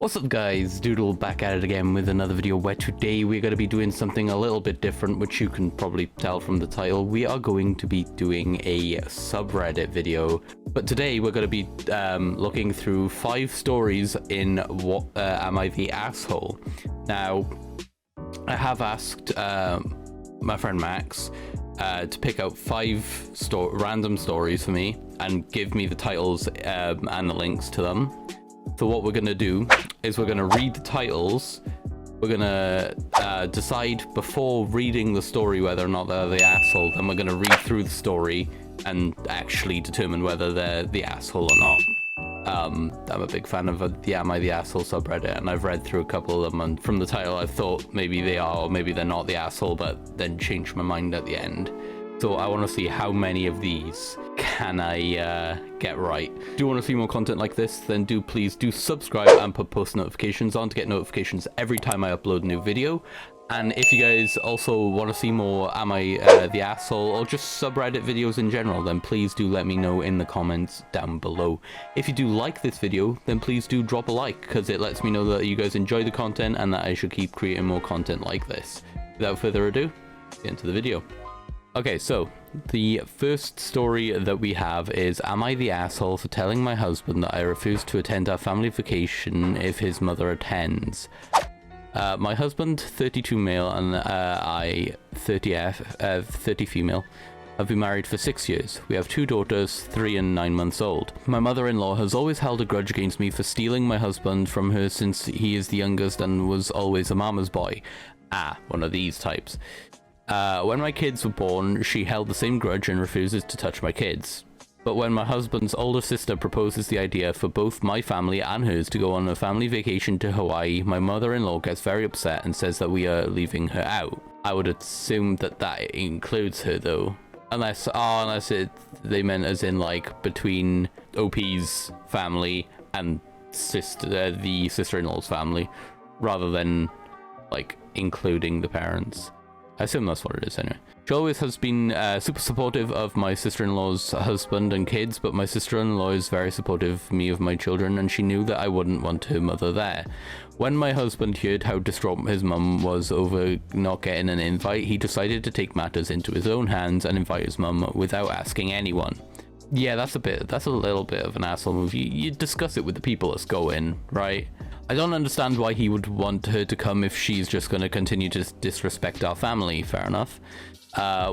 What's up guys, Doodle back at it again with another video where today we're going to be doing something a little bit different, which you can probably tell from the title. We are going to be doing a subreddit video, but today we're going to be looking through 5 stories in what Am I the Asshole? Now, I have asked my friend Max to pick out 5 random stories for me and give me the titles and the links to them. So what we're going to do is we're going to read the titles, we're going to decide before reading the story whether or not they're the asshole, then we're going to read through the story and actually determine whether they're the asshole or not. I'm a big fan of the Am I the Asshole subreddit, and I've read through a couple of them, and from the title I thought maybe they are or maybe they're not the asshole, but then changed my mind at the end. So I want to see how many of these can I get right. Do you want to see more content like this? Then please do subscribe and put post notifications on to get notifications every time I upload a new video. And if you guys also want to see more Am I the Asshole or just subreddit videos in general, then please do let me know in the comments down below. If you do like this video, then please do drop a like, because it lets me know that you guys enjoy the content and that I should keep creating more content like this. Without further ado, get into the video. Okay, so the first story that we have is, am I the asshole for telling my husband that I refuse to attend our family vacation if his mother attends? My husband, 32 male, and I, 30 female, have been married for 6 years. We have 2 daughters, 3 and 9 months old. My mother-in-law has always held a grudge against me for stealing my husband from her since he is the youngest and was always a mama's boy. Ah, one of these types. When my kids were born, she held the same grudge and refuses to touch my kids. But when my husband's older sister proposes the idea for both my family and hers to go on a family vacation to Hawaii, my mother-in-law gets very upset and says that we are leaving her out. I would assume that that includes her though. Unless they meant as in like between OP's family and the sister-in-law's family, rather than like including the parents. I assume that's what it is anyway. She always has been super supportive of my sister-in-law's husband and kids, but my sister-in-law is very supportive of me of my children, and she knew that I wouldn't want her mother there. When my husband heard how distraught his mum was over not getting an invite, he decided to take matters into his own hands and invite his mum without asking anyone. Yeah, that's a little bit of an asshole move. You discuss it with the people that's going, right? I don't understand why he would want her to come if she's just going to continue to disrespect our family. Fair enough.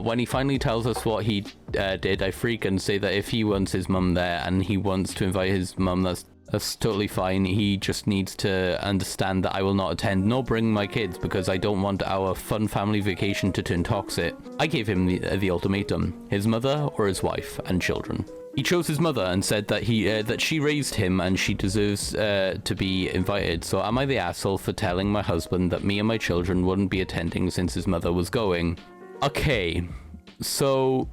When he finally tells us what he did, I freak and say that if he wants his mum there and he wants to invite his mum, that's totally fine. He just needs to understand that I will not attend nor bring my kids because I don't want our fun family vacation to turn toxic. I gave him the ultimatum: his mother or his wife and children. He chose his mother and said that that she raised him and she deserves to be invited. So am I the asshole for telling my husband that me and my children wouldn't be attending since his mother was going? Okay, so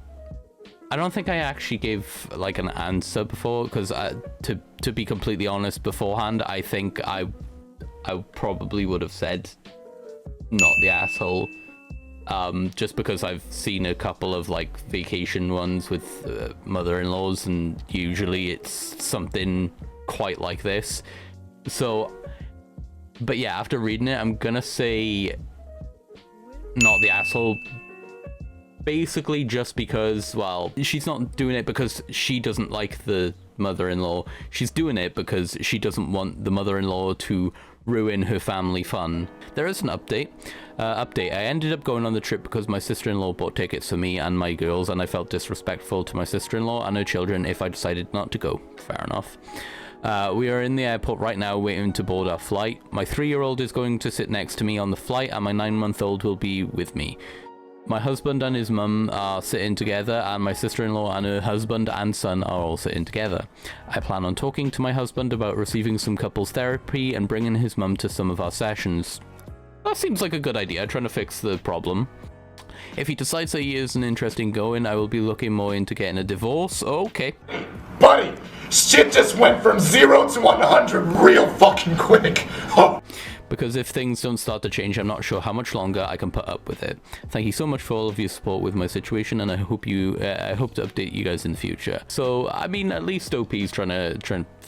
I don't think I actually gave like an answer before, because to be completely honest, beforehand I think I probably would have said not the asshole. Just because I've seen a couple of like vacation ones with mother-in-laws, and usually it's something quite like this. So, but yeah, after reading it, I'm gonna say not the asshole. Basically just because, well, she's not doing it because she doesn't like the mother-in-law. She's doing it because she doesn't want the mother-in-law to ruin her family fun. There is an update. I ended up going on the trip because my sister-in-law bought tickets for me and my girls, and I felt disrespectful to my sister-in-law and her children if I decided not to go. Fair enough. We are in the airport right now waiting to board our flight. My 3-year-old is going to sit next to me on the flight, and my 9-month-old will be with me. My husband and his mum are sitting together, and my sister-in-law and her husband and son are all sitting together. I plan on talking to my husband about receiving some couples therapy and bringing his mum to some of our sessions. That seems like a good idea, trying to fix the problem. If he decides that he isn't interested in going, I will be looking more into getting a divorce. Okay. Buddy, shit just went from 0 to 100 real fucking quick. Oh. Because if things don't start to change, I'm not sure how much longer I can put up with it. Thank you so much for all of your support with my situation, and I hope to update you guys in the future. So, I mean, at least OP's trying to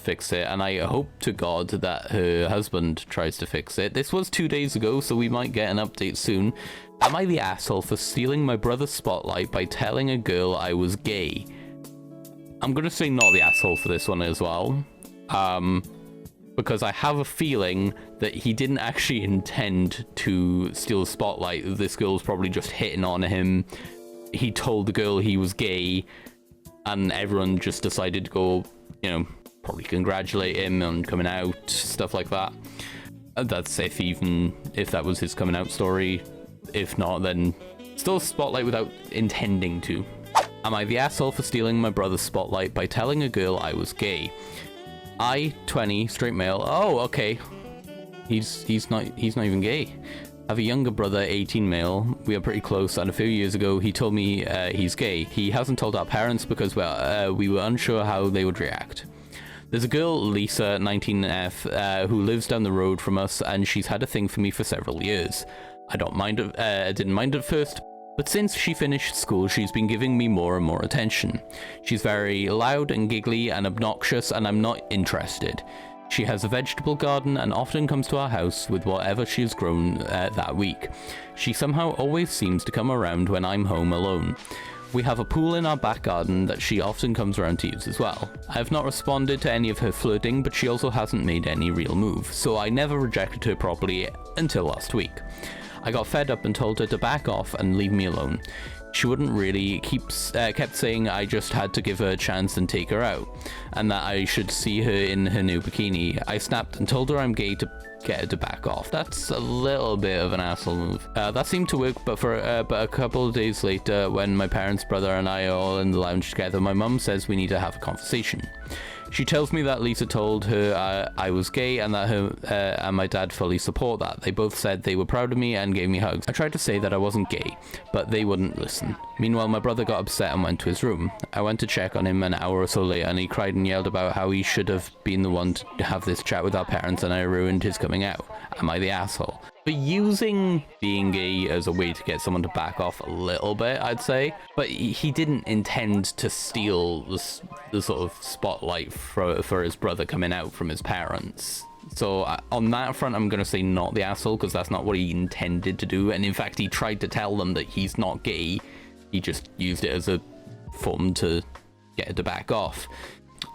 fix it, and I hope to God that her husband tries to fix it. This was 2 days ago, so we might get an update soon. Am I the asshole for stealing my brother's spotlight by telling a girl I was gay? I'm gonna say not the asshole for this one as well. Because I have a feeling that he didn't actually intend to steal the spotlight. This girl's probably just hitting on him. He told the girl he was gay, and everyone just decided to go, you know, probably congratulate him on coming out, stuff like that. That's if that was his coming out story. If not, then still spotlight without intending to. Am I the asshole for stealing my brother's spotlight by telling a girl I was gay? I, 20, straight male. Oh, okay. He's not even gay. I have a younger brother, 18 male. We are pretty close, and a few years ago he told me he's gay. He hasn't told our parents because we were unsure how they would react. There's a girl, Lisa, 19F, who lives down the road from us, and she's had a thing for me for several years. I didn't mind at first, but since she finished school, she's been giving me more and more attention. She's very loud and giggly and obnoxious, and I'm not interested. She has a vegetable garden and often comes to our house with whatever she's grown that week. She somehow always seems to come around when I'm home alone. We have a pool in our back garden that she often comes around to use as well. I have not responded to any of her flirting, but she also hasn't made any real move, so I never rejected her properly until last week. I got fed up and told her to back off and leave me alone. She wouldn't really, kept saying I just had to give her a chance and take her out, and that I should see her in her new bikini. I snapped and told her I'm gay to get her to back off. That's a little bit of an asshole move. That seemed to work, but a couple of days later, when my parents, brother, and I are all in the lounge together, my mum says we need to have a conversation. She tells me that Lisa told her I was gay, and that her and my dad fully support that. They both said they were proud of me and gave me hugs. I tried to say that I wasn't gay, but they wouldn't listen. Meanwhile, my brother got upset and went to his room. I went to check on him an hour or so later, and he cried and yelled about how he should have been the one to have this chat with our parents, and I ruined his coming out. Am I the asshole? For using being gay as a way to get someone to back off a little bit, I'd say. But he didn't intend to steal the sort of spotlight for his brother coming out from his parents. So on that front, I'm going to say not the asshole, because that's not what he intended to do. And in fact, he tried to tell them that he's not gay. He just used it as a form to get it to back off.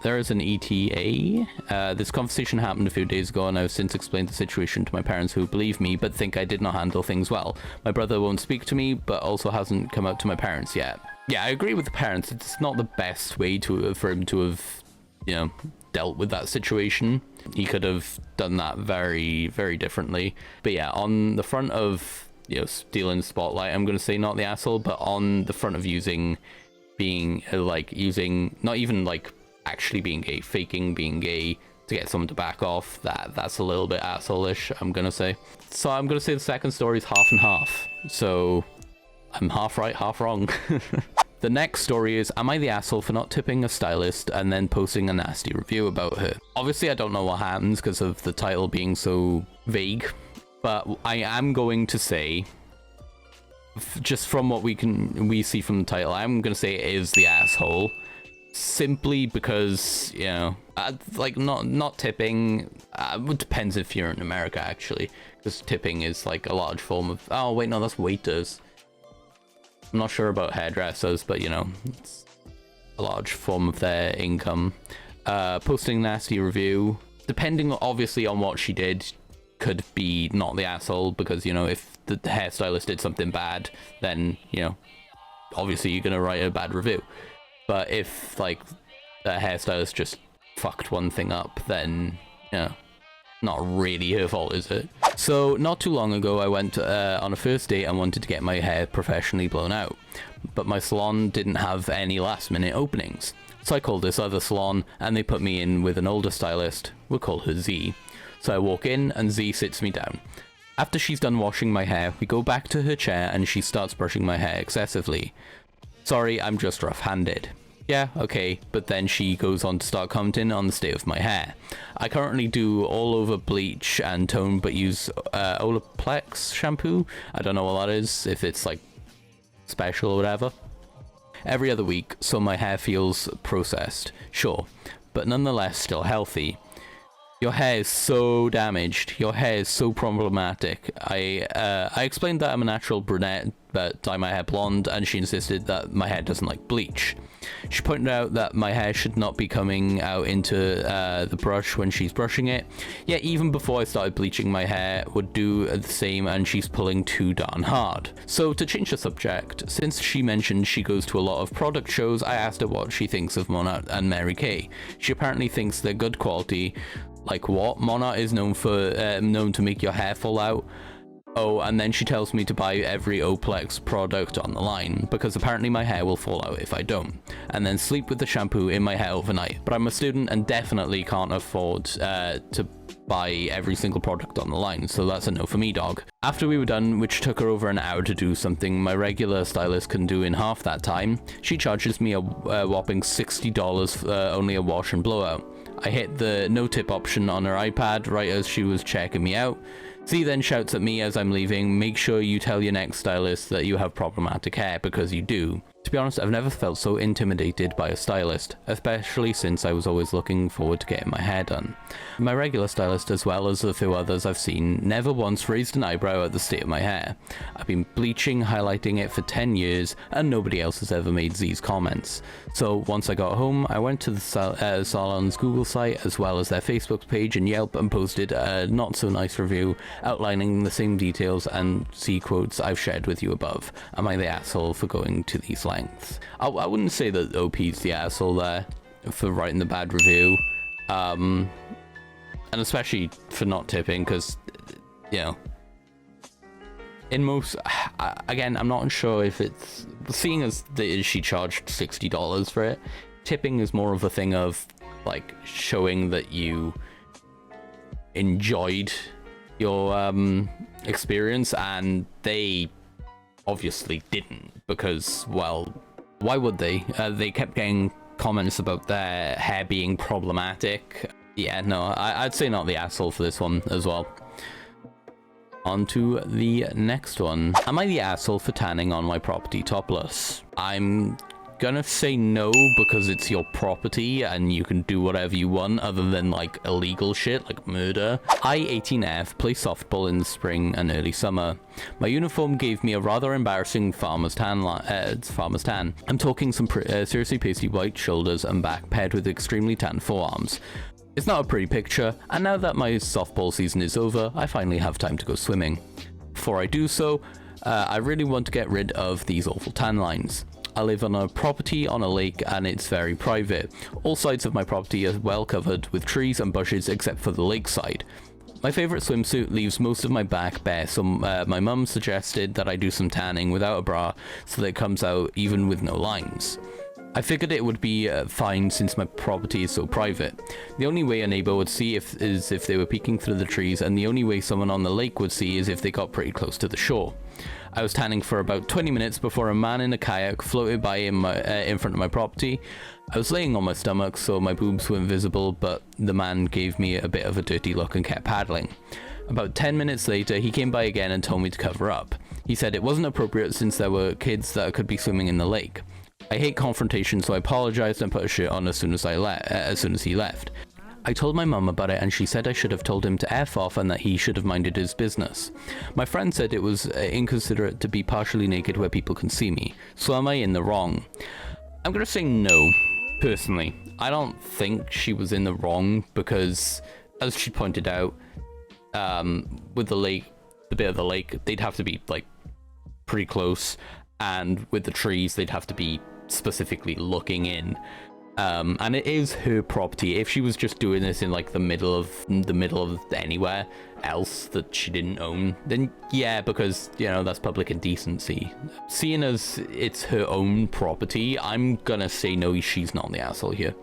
There is an ETA. This conversation happened a few days ago, and I've since explained the situation to my parents, who believe me but think I did not handle things well. My brother won't speak to me, but also hasn't come out to my parents yet. Yeah, I agree with the parents. It's not the best way for him to have, you know, dealt with that situation. He could have done that very, very differently. But yeah, on the front of, you know, stealing the spotlight, I'm going to say not the asshole, but on the front of using not even like actually being gay, faking being gay to get someone to back off, that's a little bit asshole-ish, I'm gonna say. So I'm gonna say the second story is half and half. So I'm half right, half wrong. The next story is, am I the asshole for not tipping a stylist and then posting a nasty review about her? Obviously, I don't know what happens because of the title being so vague, but I am going to say, just from what we see from the title, I'm gonna say it is the asshole. Simply because, you know, like not tipping, it depends if you're in America, actually, because tipping is like a large form of, oh wait, no, that's waiters. I'm not sure about hairdressers, but you know, it's a large form of their income. Posting nasty review, depending obviously on what she did, could be not the asshole, because, you know, if the hairstylist did something bad, then, you know, obviously you're gonna write a bad review. But if, like, the hairstylist just fucked one thing up, then, you know, not really her fault, is it? So, not too long ago, I went on a first date and wanted to get my hair professionally blown out. But my salon didn't have any last-minute openings. So I called this other salon, and they put me in with an older stylist. We'll call her Z. So I walk in, and Z sits me down. After she's done washing my hair, we go back to her chair, and she starts brushing my hair excessively. Sorry, I'm just rough-handed. Yeah, okay, but then she goes on to start commenting on the state of my hair. I currently do all over bleach and tone, but use Olaplex shampoo. I don't know what that is, if it's like special or whatever. Every other week, so my hair feels processed. Sure, but nonetheless still healthy. Your hair is so damaged. Your hair is so problematic. I explained that I'm a natural brunette, but dye my hair blonde, and she insisted that my hair doesn't like bleach. She pointed out that my hair should not be coming out into the brush when she's brushing it. Yet even before I started bleaching, my hair would do the same, and she's pulling too darn hard. So to change the subject, since she mentioned she goes to a lot of product shows, I asked her what she thinks of Monat and Mary Kay. She apparently thinks they're good quality. Like what? Monat is known to make your hair fall out. Oh, and then she tells me to buy every Oplex product on the line, because apparently my hair will fall out if I don't, and then sleep with the shampoo in my hair overnight. But I'm a student and definitely can't afford to buy every single product on the line, so that's a no for me, dog. After we were done, which took her over an hour to do something my regular stylist can do in half that time, she charges me a whopping $60 for only a wash and blowout. I hit the no tip option on her iPad right as she was checking me out. Z then shouts at me as I'm leaving, "Make sure you tell your next stylist that you have problematic hair, because you do." To be honest, I've never felt so intimidated by a stylist, especially since I was always looking forward to getting my hair done. My regular stylist, as well as a few others I've seen, never once raised an eyebrow at the state of my hair. I've been bleaching, highlighting it for 10 years, and nobody else has ever made these comments. So once I got home, I went to the salon's Google site, as well as their Facebook page and Yelp, and posted a not so nice review outlining the same details and Z quotes I've shared with you above. Am I the asshole for going to these lengths? I wouldn't say that OP's the asshole there for writing the bad review, and especially for not tipping, because, you know, in most, again, I'm not sure if it's, seeing as she charged $60 for it, tipping is more of a thing of, like, showing that you enjoyed your experience, and they obviously didn't, because, well, why would they? They kept getting comments about their hair being problematic. Yeah, no, I'd say not the asshole for this one as well. On to the next one. Am I the asshole for tanning on my property topless? I'm gonna say no, because it's your property and you can do whatever you want other than like illegal shit like murder. I, 18F, play softball in the spring and early summer. My uniform gave me a rather embarrassing farmer's tan. I'm talking some seriously pasty white shoulders and back paired with extremely tan forearms. It's not a pretty picture, and now that my softball season is over, I finally have time to go swimming. Before I do so, I really want to get rid of these awful tan lines. I live on a property on a lake, and it's very private. All sides of my property are well covered with trees and bushes except for the lake side. My favourite swimsuit leaves most of my back bare, so my mum suggested that I do some tanning without a bra so that it comes out even with no lines. I figured it would be fine since my property is so private. The only way a neighbour would see is if they were peeking through the trees, and the only way someone on the lake would see is if they got pretty close to the shore. I was tanning for about 20 minutes before a man in a kayak floated by in front of my property. I was laying on my stomach, so my boobs were invisible, but the man gave me a bit of a dirty look and kept paddling. About 10 minutes later, he came by again and told me to cover up. He said it wasn't appropriate since there were kids that could be swimming in the lake. I hate confrontation, so I apologized and put a shirt on as soon as he left. I told my mum about it, and she said I should have told him to F off and that he should have minded his business. My friend said it was inconsiderate to be partially naked where people can see me. So am I in the wrong? I'm gonna say no, personally. I don't think she was in the wrong, because, as she pointed out, with the lake, the bit of the lake, they'd have to be, like, pretty close, and with the trees, they'd have to be specifically looking in. And it is her property. If she was just doing this in like the middle of anywhere else that she didn't own, then yeah, because, you know, that's public indecency. Seeing as it's her own property, I'm gonna say no, she's not the asshole here.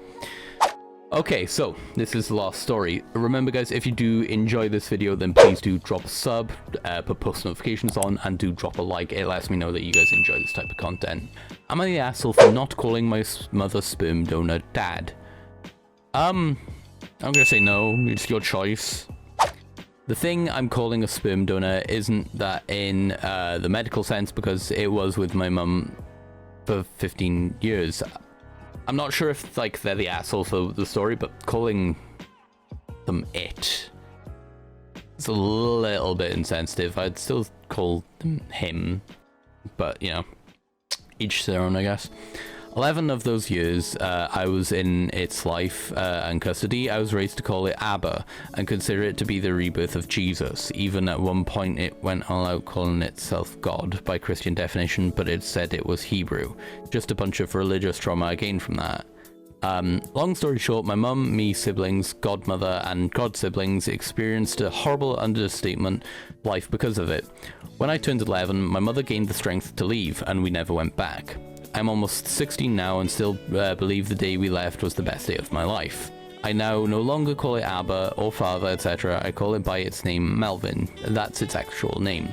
Okay, so this is the last story. Remember guys, if you do enjoy this video, then please do drop a sub, put post notifications on, and do drop a like. It lets me know that you guys enjoy this type of content. Am I the asshole for not calling my mother's sperm donor dad? I'm gonna say no, it's your choice. The thing I'm calling a sperm donor isn't that in the medical sense, because it was with my mum for 15 years. I'm not sure if like they're the asshole for the story, but calling them it is a little bit insensitive. I'd still call them him, but you know, each their own, I guess. 11 of those years I was in its life and custody, I was raised to call it Abba and consider it to be the rebirth of Jesus. Even at one point it went all out calling itself God by Christian definition, but it said it was Hebrew. Just a bunch of religious trauma I gained from that. Long story short, my mum, me, siblings, godmother and god siblings experienced a horrible understatement life because of it. When I turned 11, my mother gained the strength to leave and we never went back. I'm almost 16 now and still believe the day we left was the best day of my life. I now no longer call it Abba or Father, etc. I call it by its name, Melvin. That's its actual name.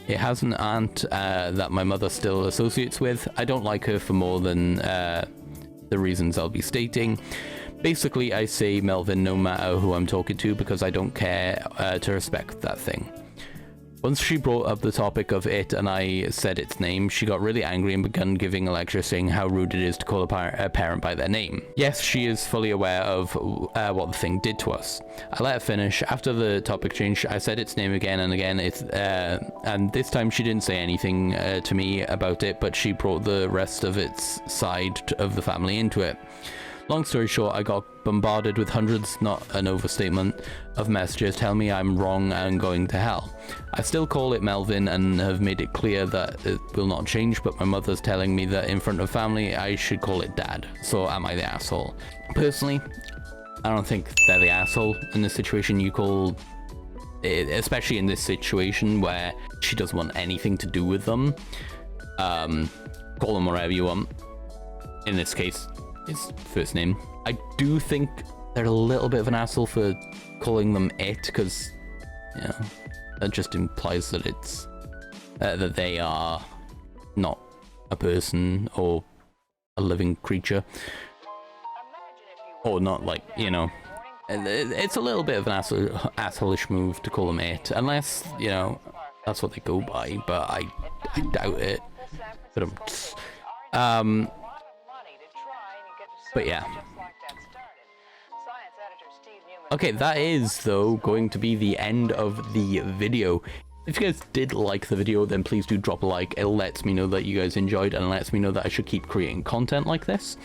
It has an aunt that my mother still associates with. I don't like her for more than the reasons I'll be stating. Basically, I say Melvin no matter who I'm talking to because I don't care to respect that thing. Once she brought up the topic of it and I said its name, she got really angry and began giving a lecture saying how rude it is to call a parent by their name. Yes, she is fully aware of what the thing did to us. I let her finish. After the topic changed, I said its name again and again, and this time she didn't say anything to me about it, but she brought the rest of its side of the family into it. Long story short, I got bombarded with hundreds, not an overstatement, of messages telling me I'm wrong and going to hell. I still call it Melvin and have made it clear that it will not change, but my mother's telling me that in front of family I should call it Dad. So am I the asshole? Personally, I don't think they're the asshole in this situation. You call it, especially in this situation where she doesn't want anything to do with them, call them whatever you want. In this case, his first name. I do think they're a little bit of an asshole for calling them it, because, you know, that just implies that it's that they are not a person or a living creature, or not, like, you know. It's a little bit of an asshole-ish move to call them it, unless, you know, that's what they go by, but I doubt it. But yeah. Okay, that is, though, going to be the end of the video. If you guys did like the video, then please do drop a like. It lets me know that you guys enjoyed and lets me know that I should keep creating content like this.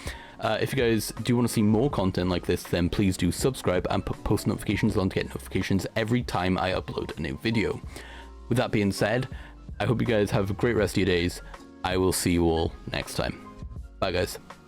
If you guys do want to see more content like this, then please do subscribe and put post notifications on to get notifications every time I upload a new video. With that being said, I hope you guys have a great rest of your days. I will see you all next time. Bye, guys.